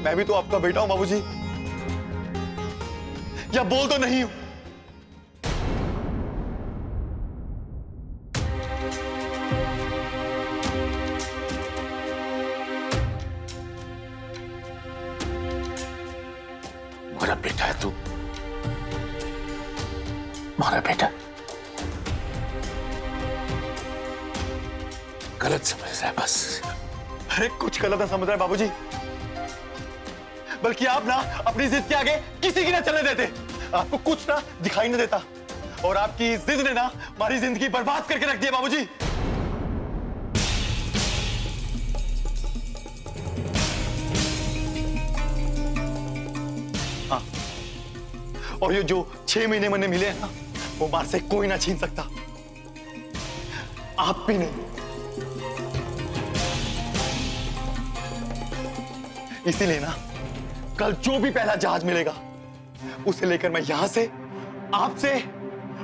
मैं भी तो आपका बेटा हूं बाबूजी, या बोल तो नहीं हूं? हमारा बेटा है तू, हमारा बेटा। गलत समझ रहा है बस। अरे कुछ गलत ना समझ रहा है बाबूजी, बल्कि आप ना अपनी जिद के आगे किसी की ना चलने देते। आपको कुछ ना दिखाई नहीं देता, और आपकी जिद ने ना हमारी जिंदगी बर्बाद करके रख दी है बाबूजी। हाँ, और ये जो 6 महीने मैंने मिले हैं ना, वो मार से कोई ना छीन सकता, आप भी नहीं। इसीलिए ना कल जो भी पहला जहाज मिलेगा उसे लेकर मैं यहां से, आपसे,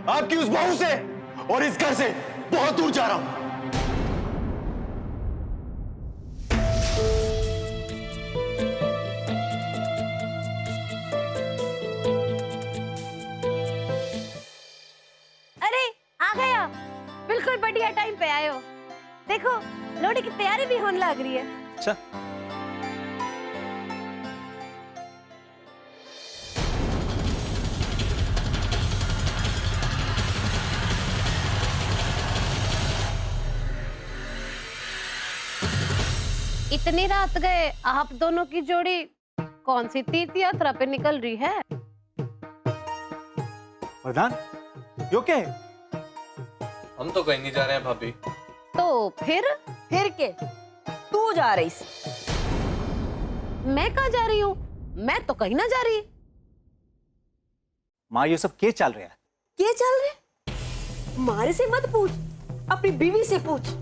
आपकी उस बहू से और इस घर से बहुत दूर जा रहा हूं। अरे आ गए आप, बिल्कुल बढ़िया टाइम पे आए हो। देखो लोहड़ी की तैयारी भी होने लग रही है। अच्छा, इतनी रात गए आप दोनों की जोड़ी कौन सी तीर्थ यात्रा पे निकल रही है? वरदान, यो क्या है? हम तो कहीं नहीं जा रहे हैं भाभी। तो फिर के तू जा रही सी? मैं कहाँ जा रही हूँ? मैं तो कहीं ना जा रही। माँ ये सब क्या चल रहा है? क्या चल रहे? हमारे से मत पूछ, अपनी बीवी से पूछ।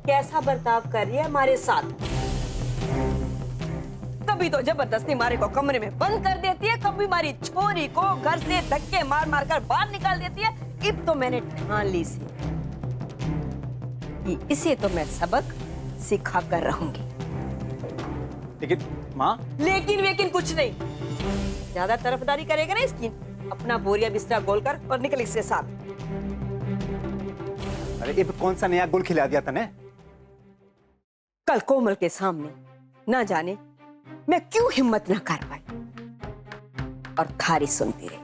कैसा बर्ताव कर रही है हमारे साथ? कभी तो जबरदस्ती हमारे को कमरे में बंद कर देती है, कभी हमारी छोरी को घर से धक्के मार मार कर बाहर निकाल देती है। अब तो मैंने ठान ली सी कि इसे तो मैं सबक सिखा कर रहूंगी। लेकिन माँ, लेकिन कुछ नहीं। ज्यादा तरफदारी करेगा ना इसकी, अपना बोरिया बिस्तरा गोल कर और निकल इससे साथ। अरे ये कौन सा नया गुल खिला दिया तने? कल कोमल के सामने ना जाने मैं क्यों हिम्मत ना कर पाई और थारी सुनती रही,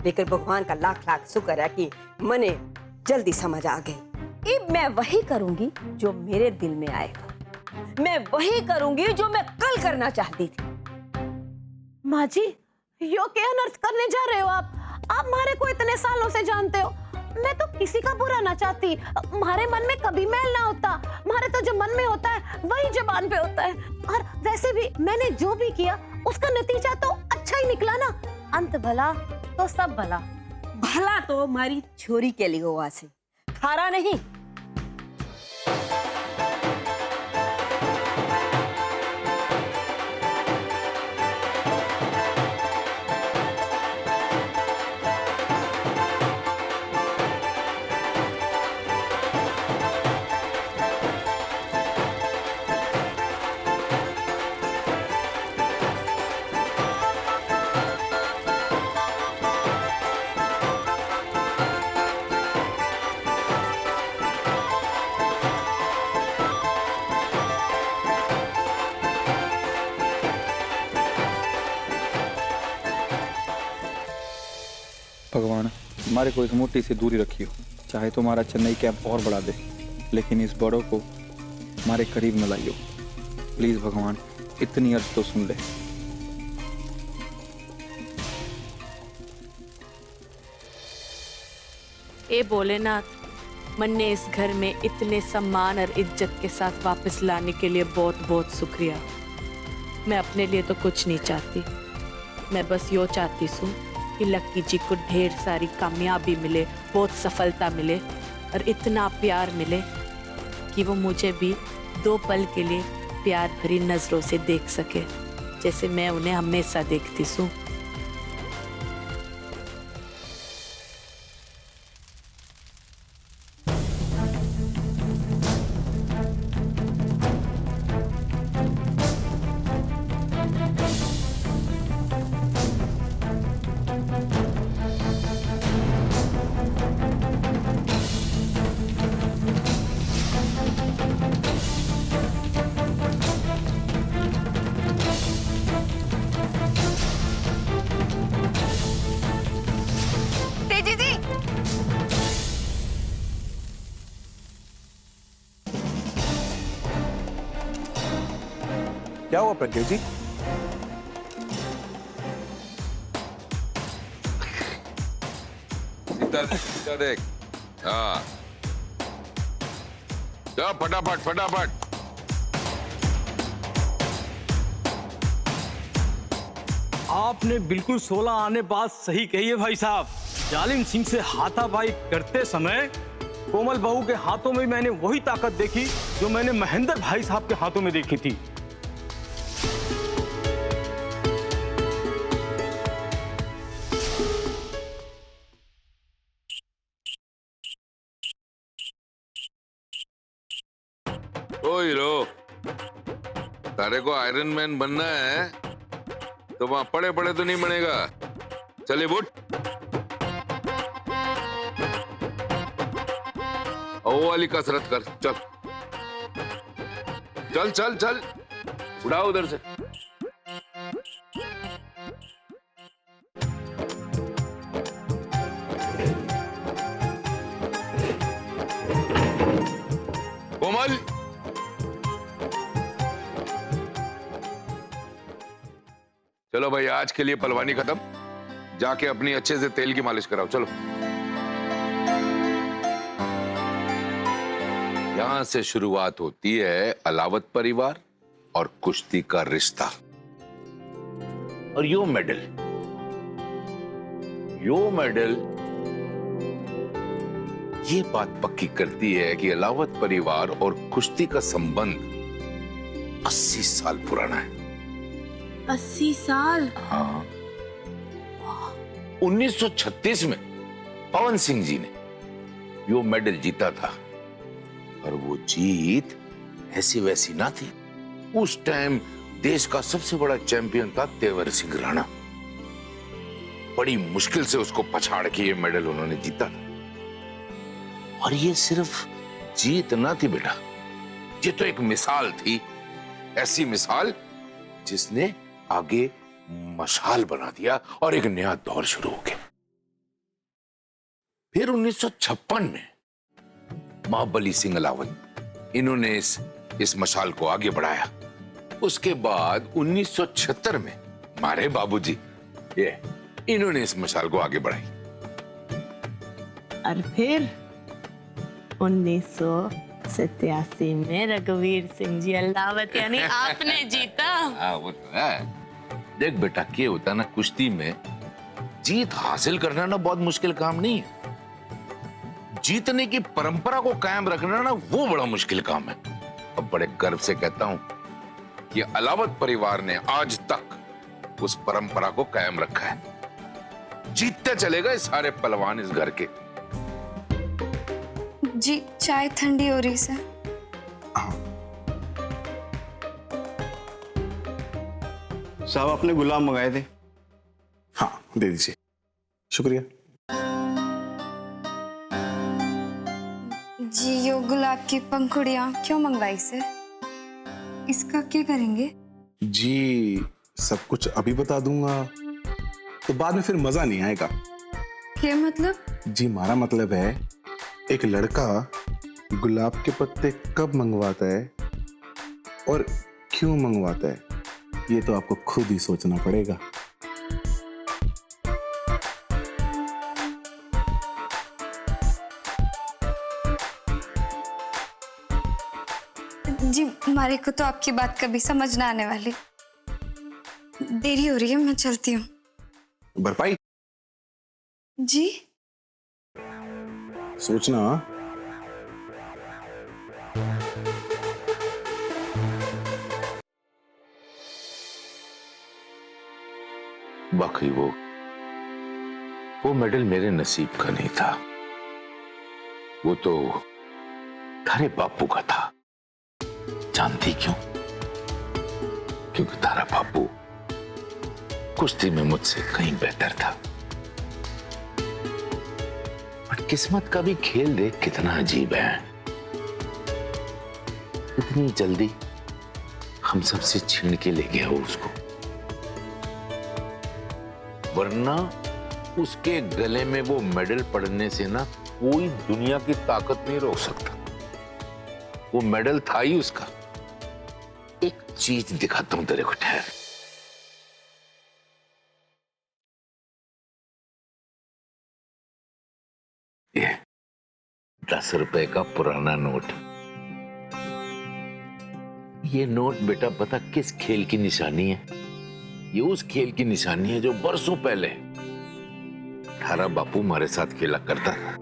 लेकिन भगवान का लाख लाख शुक्र है कि मने जल्दी समझ आ गई। अब मैं वही करूंगी जो मेरे दिल में आएगा, मैं वही करूंगी जो मैं कल करना चाहती थी। माँ जी, यो क्या अनर्थ करने जा रहे हो आप? आप हमारे को इतने सालों से जानते हो, मैं तो किसी का बुरा ना चाहती। हमारे मन में कभी मैल ना होता, हमारे तो जो मन में होता है वही जुबान पे होता है। और वैसे भी मैंने जो भी किया उसका नतीजा तो अच्छा ही निकला ना। अंत भला तो सब भला। भला तो हमारी छोरी के लिए हुआ से, खारा नहीं। भगवान, हमारे को इस मोटी से दूरी रखियो। चाहे तो हमारा चेन्नई कैंप और बढ़ा दे, लेकिन इस बड़ों को हमारे करीब न लाइयो। प्लीज भगवान, इतनी अर्ज तो सुन ले। ए भोलेनाथ, मन ने इस घर में इतने सम्मान और इज्जत के साथ वापस लाने के लिए बहुत बहुत शुक्रिया। मैं अपने लिए तो कुछ नहीं चाहती, मैं बस यो चाहती हूँ कि लक्की जी को ढेर सारी कामयाबी मिले, बहुत सफलता मिले और इतना प्यार मिले कि वो मुझे भी 2 पल के लिए प्यार भरी नजरों से देख सके, जैसे मैं उन्हें हमेशा देखती हूँ। क्या हुआ प्रज्ञा जी? सीधा देख। हाँ, जा फटाफट फटाफट। आपने बिल्कुल 16 आने बात सही कही है भाई साहब। जालिम सिंह से हाथापाई करते समय कोमल बहू के हाथों में मैंने वही ताकत देखी जो मैंने महेंद्र भाई साहब के हाथों में देखी थी। ओ हीरो, तारे को आयरन मैन बनना है तो वहां पड़े पड़े तो नहीं बनेगा। चलिए बुट। वो वाली कसरत कर। चल चल चल चल, उड़ाओ उधर से। कोमल, चलो भाई, आज के लिए पहलवानी खत्म। जाके अपनी अच्छे से तेल की मालिश कराओ। चलो, यहां से शुरुआत होती है अलावत परिवार और कुश्ती का रिश्ता। और यो मेडल ये बात पक्की करती है कि अलावत परिवार और कुश्ती का संबंध 80 साल पुराना है। 80 साल? हाँ, 1936 में पवन सिंह जी ने यो मेडल जीता था। और वो जीत ऐसी वैसी ना थी। उस टाइम देश का सबसे बड़ा चैंपियन था तेवर सिंह राणा। बड़ी मुश्किल से उसको पछाड़ के ये मेडल उन्होंने जीता था। और ये सिर्फ जीत ना थी बेटा, ये तो एक मिसाल थी। ऐसी मिसाल जिसने आगे मशाल बना दिया और एक नया दौर शुरू हो गया। फिर 1956 में महाबली सिंह अलावत, इन्होंने इस मशाल को आगे बढ़ाया। उसके बाद 1976 में हमारे बाबूजी, ये इन्होंने इस मशाल को आगे बढ़ाई। और फिर 1987 में रघुवीर सिंह जी अलावत यानी आपने जीता। हाँ, वो तो है। देख बेटा, क्या होता है ना, कुश्ती में जीत हासिल करना ना बहुत मुश्किल काम नहीं है। जीतने की परंपरा को कायम रखना ना, वो बड़ा मुश्किल काम है। अब बड़े गर्व से कहता हूं कि अलावत परिवार ने आज तक उस परंपरा को कायम रखा है। जीतते चले गए सारे पहलवान इस घर के। जी, चाय ठंडी हो रही सर। साहब, आपने गुलाब मंगाए थे? हाँ, दे दीजिए। शुक्रिया। जी, यो गुलाब की पंखुड़ियाँ क्यों मंगवाई सर? इसका क्या करेंगे? जी, सब कुछ अभी बता दूंगा तो बाद में फिर मजा नहीं आएगा। क्या मतलब? जी, हमारा मतलब है, एक लड़का गुलाब के पत्ते कब मंगवाता है और क्यों मंगवाता है, ये तो आपको खुद ही सोचना पड़ेगा। जी, हमारे को तो आपकी बात कभी समझ ना आने वाली। देरी हो रही है, मैं चलती हूँ। बरपाई जी, सोचना। बाकी वो मेडल मेरे नसीब का नहीं था, वो तो थारे बापू का था। जानती क्यों? क्योंकि तारा बापू कुश्ती में मुझसे कहीं बेहतर था। पर किस्मत का भी खेल देख कितना अजीब है। इतनी जल्दी हम सबसे छीन के ले गया वो उसको, वरना उसके गले में वो मेडल पड़ने से ना कोई दुनिया की ताकत नहीं रोक सकता। वो मेडल था ही उसका, एक चीज दिखाता हूं तेरे को, ठहर। ये 10 रुपए का पुराना नोट। ये नोट बेटा पता किस खेल की निशानी है? ये उस खेल की निशानी है जो बरसों पहले थारा बापू हमारे साथ खेला करता था।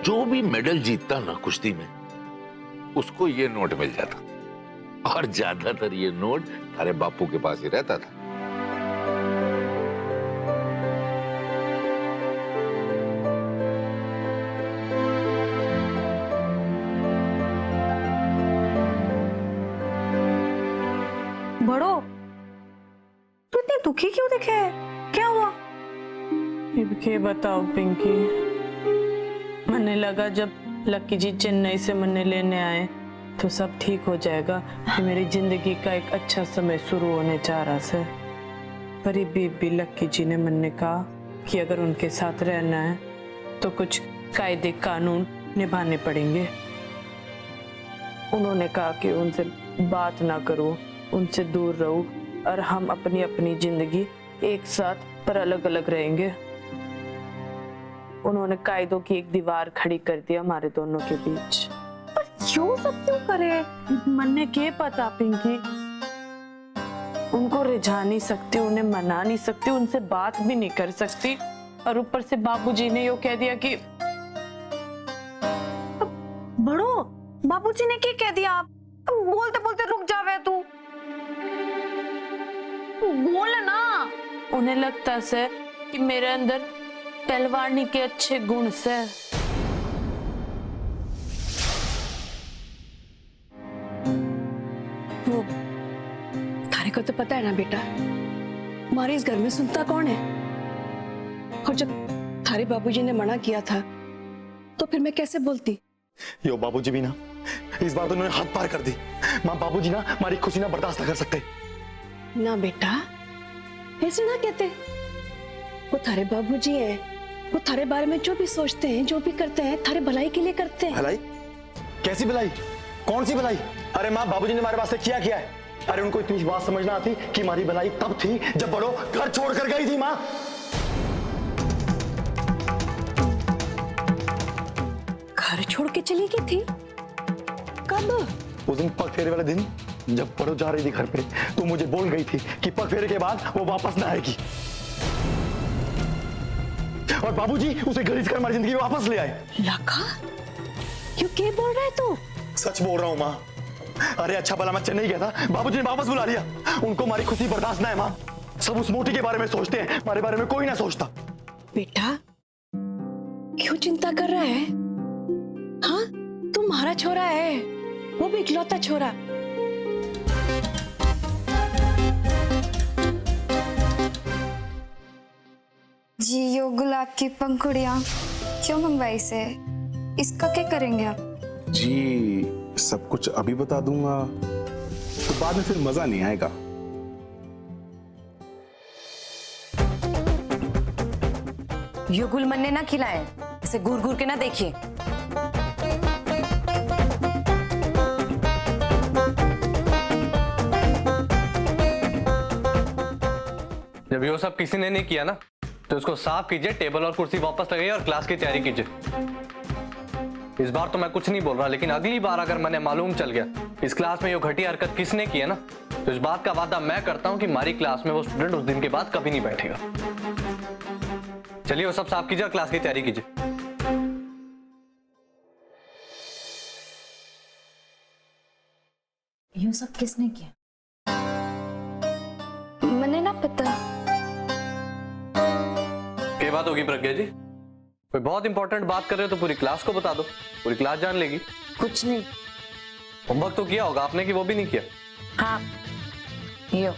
जो भी मेडल जीतता ना कुश्ती में, उसको ये नोट मिल जाता, और ज्यादातर ये नोट थारे बापू के पास ही रहता था। बड़ो, तू इतनी दुखी क्यों दिखे है? क्या हुआ? अब क्या बताओ पिंकी, मैंने लगा जब लक्की जी चेन्नई से मन्ने लेने आए तो सब ठीक हो जाएगा, कि मेरी जिंदगी का एक अच्छा समय शुरू होने जा रहा है। पर भी लक्की जी ने मन्ने कहा कि अगर उनके साथ रहना है तो कुछ कायदे कानून निभाने पड़ेंगे। उन्होंने कहा कि उनसे बात ना करो, उनसे दूर रहो, और हम अपनी अपनी जिंदगी एक साथ पर अलग अलग रहेंगे। उन्होंने कायदों की एक दीवार खड़ी कर दी हमारे दोनों के बीच। पर क्यों सब क्यों करे? मन ने क्या पता पिंकी, उनको रिझा नहीं सकती, उन्हें मना नहीं सकती, उनसे बात भी नहीं कर सकती, और ऊपर से बाबूजी ने यो कह दिया कि बड़ो, बाबूजी ने क्या कह दिया? आप बोलते बोलते रुक जावे तू, बोल ना। उन्हें लगता से कि मेरे अंदर पहलवानी के अच्छे गुण से। वो थारे को तो पता है ना बेटा, हमारे इस घर में सुनता कौन है? और जब थारे बाबूजी ने मना किया था तो फिर मैं कैसे बोलती? यो बाबूजी भी ना इस बार तो उन्होंने हाथ पार कर दी। माँ बाबूजी ना हमारी खुशी ना बर्दाश्त ना कर सकते। ना बेटा, ऐसे ना कहते। वो थारे बाबूजी हैं, वो थारे बारे में जो भी सोचते हैं, जो भी करते हैं, थारे भलाई के लिए करते हैं। भलाई? कैसी भलाई? कौन सी भलाई? अरे माँ, बाबूजी ने हमारे वास्ते क्या किया है? अरे उनको इतनी बात समझना आती कि हमारी भलाई तब थी जब बड़ो घर छोड़ कर गई थी। माँ, घर छोड़ के चली गई थी? कब? उस दिन पग फेरे वाले दिन जब बड़ो जा रही थी घर पे, तो मुझे बोल गई थी कि पग फेरे के बाद वो वापस ना आएगी, और बाबूजी उसे घसीट कर हमारी जिंदगी में वापस ले आए। लाखा, क्यों क्या बोल रहा है तू? सच बोल रहा हूँ माँ। अरे अच्छा भला मैं चेन्नई गया था, बाबूजी ने वापस बुला लिया। उनको हमारी खुशी बर्दाश्त ना है माँ। सब उस मोटी के बारे में सोचते हैं, हमारे बारे में कोई ना सोचता। बेटा, क्यों चिंता कर रहा है? हाँ, तुम्हारा छोरा है, वो भी इकलौता छोरा। जी, यो गुलाब की पंखुड़ियाँ क्यों मंगवाई से? इसका क्या करेंगे आप? जी सब कुछ अभी बता दूंगा तो बाद में फिर मजा नहीं आएगा। यो गुल मन्ने ना खिलाए, ऐसे घूर घूर के ना देखिए। जब ये सब किसी ने नहीं किया ना, तो इसको साफ कीजिए, टेबल और कुर्सी वापस लगाइए और क्लास की तैयारी कीजिए। इस बार तो मैं कुछ नहीं बोल रहा, लेकिन अगली बार अगर मैंने मालूम चल गया इस क्लास में ये घटिया हरकत किसने की है ना, तो इस बात का वादा मैं करता हूं कि हमारी क्लास में वो स्टूडेंट उस दिन के बाद कभी नहीं बैठेगा। चलिए वो सब साफ कीजिए और क्लास की तैयारी कीजिए। यूं सब किसने किया? मैंने ना पता। क्या बात होगी प्रज्ञा जी? कोई बहुत इंपॉर्टेंट बात कर रहे हो तो पूरी क्लास को बता दो, पूरी क्लास जान लेगी। कुछ नहीं। होमवर्क तो किया होगा आपने कि वो भी नहीं किया? हाँ, यो।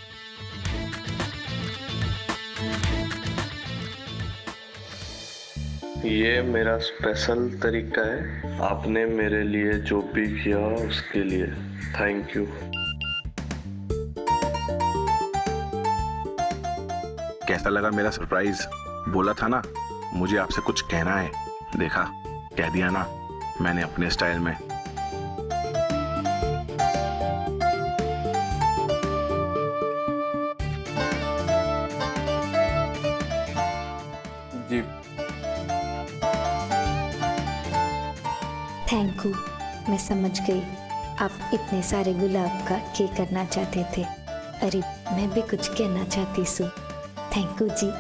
ये मेरा स्पेशल तरीका है, आपने मेरे लिए जो भी किया उसके लिए थैंक यू। कैसा लगा मेरा सरप्राइज? बोला था ना मुझे आपसे कुछ कहना है, देखा, कह दिया ना मैंने अपने स्टाइल में। Thank you. मैं समझ गई आप इतने सारे गुलाब का क्या करना चाहते थे। अरे मैं भी कुछ कहना चाहती हूँ। थैंक यू जी।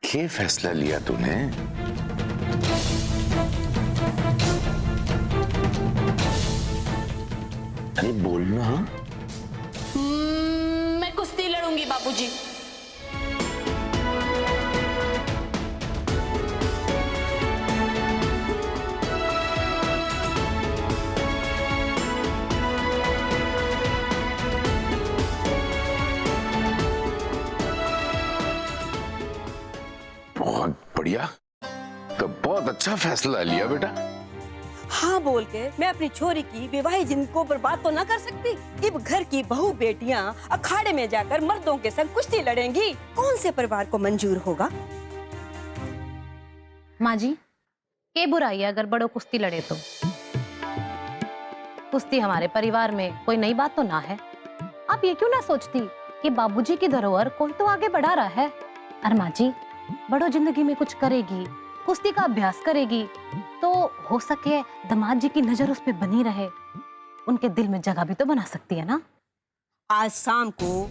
क्या फैसला लिया तूने? अरे बोलना। मैं कुश्ती लड़ूंगी बाबूजी। बहुत बढ़िया, तो बहुत अच्छा फैसला लिया बेटा। हाँ बोल के मैं अपनी छोरी की विवाहित जिंदगी को बर्बाद तो ना कर सकती। अब घर की बहू बेटियां अखाड़े में जाकर मर्दों के संग कुश्ती लड़ेंगी, कौन से परिवार को मंजूर होगा? माँ जी, क्या बुराई है अगर बड़ों कुश्ती लड़े तो? कुश्ती हमारे परिवार में कोई नई बात तो ना है। आप ये क्यों ना सोचती कि बाबूजी की धरोहर कोई तो आगे बढ़ा रहा है। और माँ जी, बड़ों जिंदगी में कुछ करेगी, कुश्ती का अभ्यास करेगी, तो हो सके दामाद जी की नजर उस पे बनी रहे, उनके दिल में जगह भी तो बना सकती है ना। आज शाम को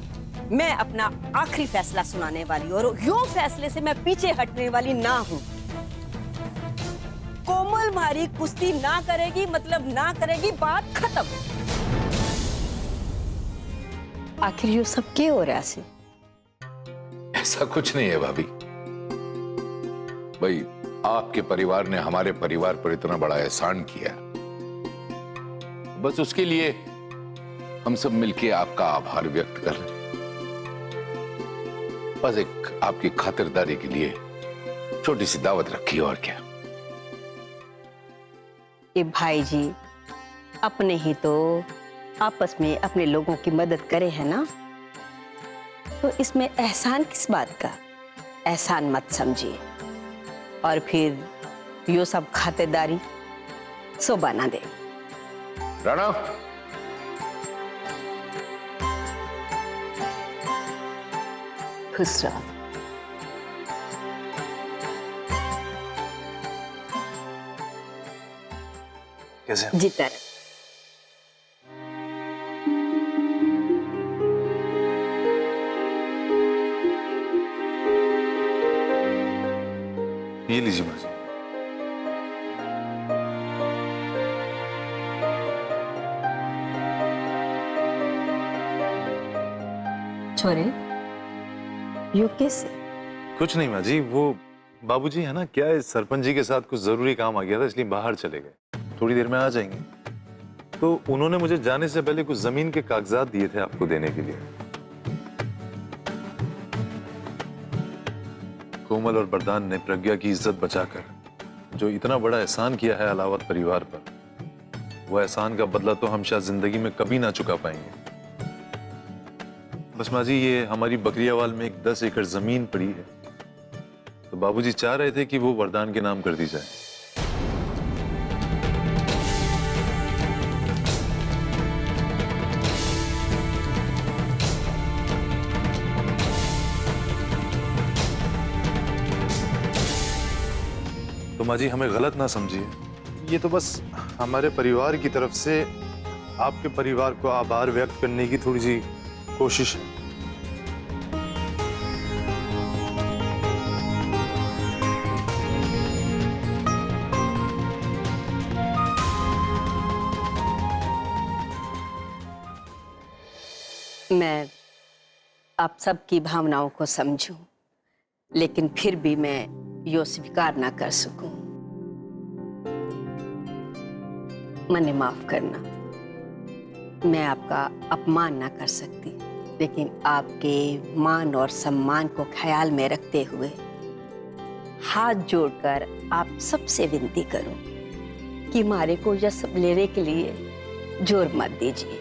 मैं अपना आखिरी फैसला सुनाने वाली और यो फैसले से मैं पीछे हटने वाली ना हूँ। कोमल मारी कुश्ती ना करेगी मतलब ना करेगी, बात खत्म। आखिर यो सब क्या हो रहा है? ऐसा कुछ नहीं है भाभी। भाई, आपके परिवार ने हमारे परिवार पर इतना बड़ा एहसान किया, बस उसके लिए हम सब मिलके आपका आभार व्यक्त कर रहे हैं। बस एक आपकी खातिरदारी के लिए छोटी सी दावत रखी, और क्या। ये भाई जी अपने ही तो आपस में अपने लोगों की मदद करे है ना, तो इसमें एहसान किस बात का? एहसान मत समझिए और फिर यो सब खातिरदारी शोभा ना दे। राणा, खुश रहो। कैसे? जीता रहे। ये लीजिए माँ जी। छोरे, यो कैसे? कुछ नहीं माँ जी, वो बाबूजी है ना, क्या है, सरपंच जी के साथ कुछ जरूरी काम आ गया था, इसलिए बाहर चले गए। थोड़ी देर में आ जाएंगे। तो उन्होंने मुझे जाने से पहले कुछ जमीन के कागजात दिए थे आपको देने के लिए। कोमल और बरदान ने प्रज्ञा की इज्जत बचाकर जो इतना बड़ा एहसान किया है अलावत परिवार पर, वो एहसान का बदला तो हम शायद जिंदगी में कभी ना चुका पाएंगे। बस माँ जी, ये हमारी बकरियावाल में एक 10 एकड़ जमीन पड़ी है, तो बाबूजी चाह रहे थे कि वो वरदान के नाम कर दी जाए। तो माँ जी, हमें गलत ना समझिए, ये तो बस हमारे परिवार की तरफ से आपके परिवार को आभार व्यक्त करने की थोड़ी सी कोशिश है। मैं आप सबकी भावनाओं को समझूं, लेकिन फिर भी मैं यो स्वीकार ना कर सकूं। मने माफ करना, मैं आपका अपमान ना कर सकती, लेकिन आपके मान और सम्मान को ख्याल में रखते हुए हाथ जोड़कर आप सबसे विनती करूं कि मारे को यह सब लेने के लिए जोर मत दीजिए।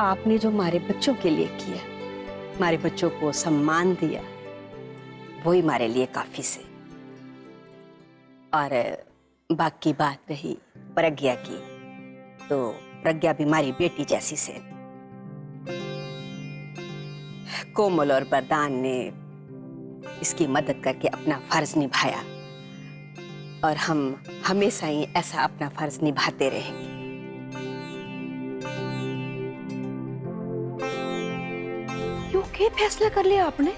आपने जो हमारे बच्चों के लिए किया, हमारे बच्चों को सम्मान दिया, वही हमारे लिए काफी से। और बाकी बात रही प्रज्ञा की, तो प्रज्ञा भी हमारी बेटी जैसी से। कोमल और वरदान ने इसकी मदद करके अपना फर्ज निभाया और हम हमेशा ही ऐसा अपना फर्ज निभाते रहेंगे। क्यों क्या फैसला कर लिया आपने?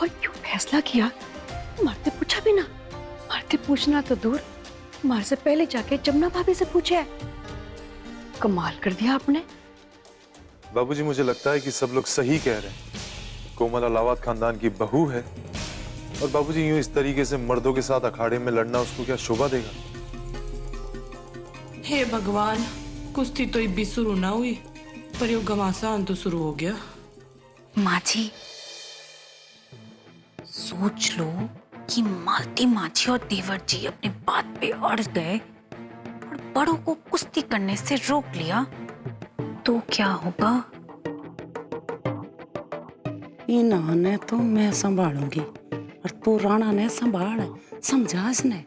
और क्यों फैसला किया? मारते पूछा भी ना। मारते पूछना तो दूर, मार से पहले जाके जमुना भाभी से पूछा है। कमाल कर दिया आपने। बाबूजी, मुझे लगता है कि सब लोग सही कह रहे हैं। कोमल अलाहाबाद खानदान की बहू है और बाबूजी यूं इस तरीके से मर्दों के साथ अखाड़े में लड़ना उसको क्या शोभा देगा? हे भगवान, कुश्ती तो इब्बी शुरू ना हुई पर यो घमासान तो शुरू हो गया। माँ जी, सोच लो कि मालती माछी और देवर जी अपनी बात पे अड़ गए और बड़ों को कुश्ती करने से रोक लिया तो क्या होगा? इन्होंने तो मैं संभालूंगी और तू राणा ने संभाल, समझा इसने।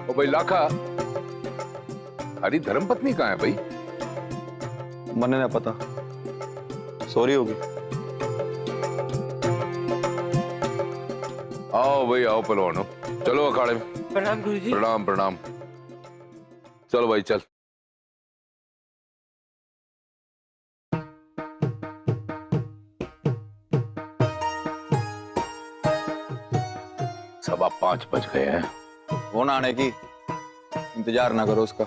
ओ भाई लाखा, हरी धर्मपत्नी कहाँ है भाई? मन्ने ना पता, सॉरी होगी। आओ भाई आओ पहलवानों, चलो अखाड़े में। प्रणाम गुरुजी। प्रणाम प्रणाम। चलो भाई चल। सवा 5 बज गए हैं। वो ना आने की इंतजार ना करो उसका।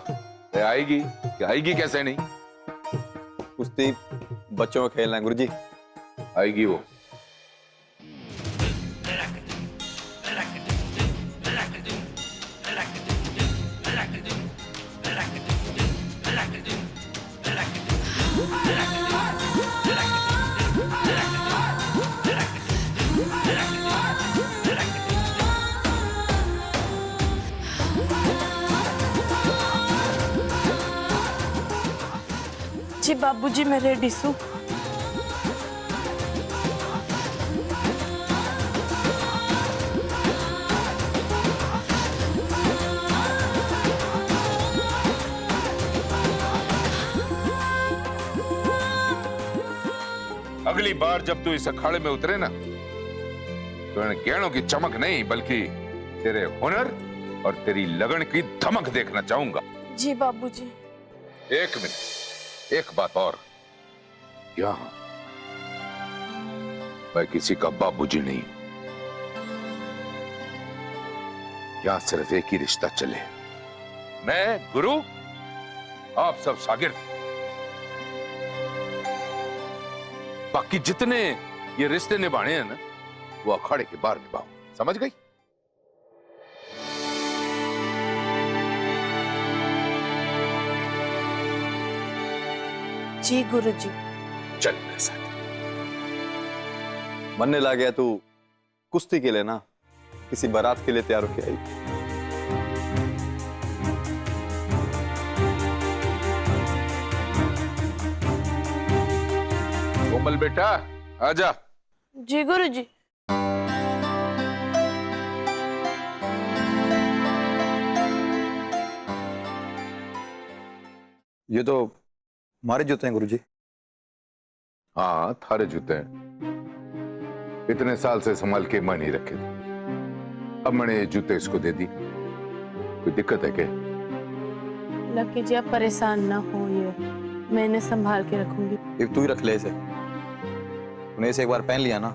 आएगी क्या? आएगी कैसे नहीं? कुश्ती बच्चों का खेलना है गुरुजी। आएगी वो। जी बाबूजी, मैं रेडी हूँ। अगली बार जब तू इस अखाड़े में उतरे ना, तो इन गहनों की चमक नहीं बल्कि तेरे हुनर और तेरी लगन की धमक देखना चाहूंगा। जी बाबूजी। एक मिनट, एक बात और। यहाँ मैं किसी का बाबूजी नहीं, यहाँ सिर्फ एक ही रिश्ता चले। मैं गुरु, आप सब शागिर्द। बाकी जितने ये रिश्ते निभाने हैं ना, वो अखाड़े के बाहर निभाओ, समझ गई? जी गुरुजी। चल मेरे साथ। मन्ने ला गया तू कुश्ती के लिए ना, किसी बारात के लिए तैयार होके आई। कोमल बेटा आजा। जी गुरुजी। ये तो हमारे जूते हैं गुरुजी। हाँ थारे जूते हैं, इतने साल से संभाल के मैं नहीं रखे थे, अब मैंने ये जूते इसको दे दी। कोई दिक्कत है क्या? लकी जी आप परेशान ना हो, ये मैं इन्हें संभाल के रखूंगी। एक तू ही रख ले इसे, उन्हें इसे एक बार पहन लिया ना,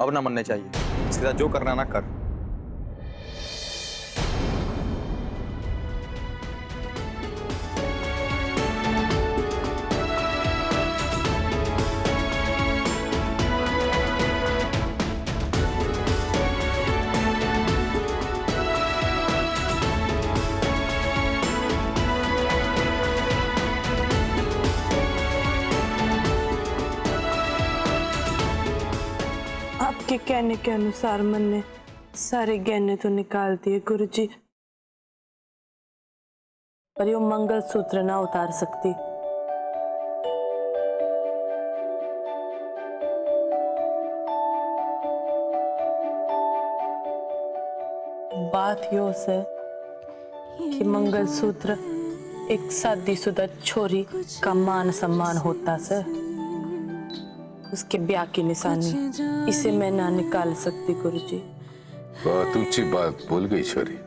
अब ना मनने चाहिए। इसके साथ जो करना ना कर। आपके कहने के अनुसार मैंने सारे गहने तो निकाल दिए गुरुजी, पर यो मंगलसूत्र ना उतार सकती। बात यो से कि मंगलसूत्र एक शादीशुदा छोरी का मान सम्मान होता से, उसके ब्याह की निशानी, इसे मैं ना निकाल सकती गुरुजी। बहुत ऊंची बात बोल गई छोरी।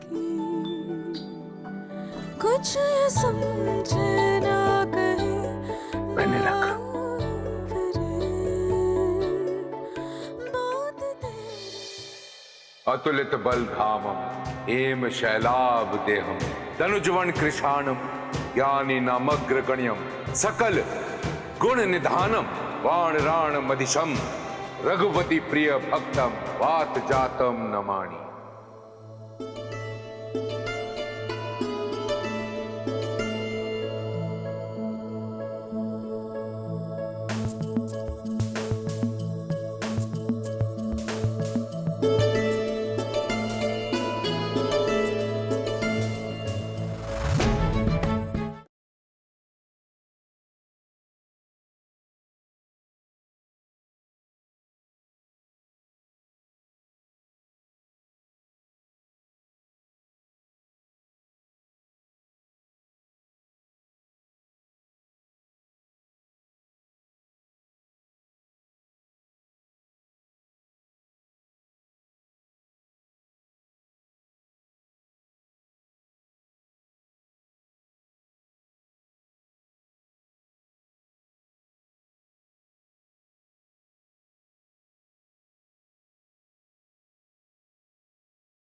कुछ समझे ना कहे पहने लग। अतुलित बल धामम एम शैलाभ देहम तनुजवन कृशाणम ज्ञानी नामग्र गण्यम सकल गुण निधानम वाण राण मदिशम रघुपति प्रिय भक्तम वात जातम नमाणि।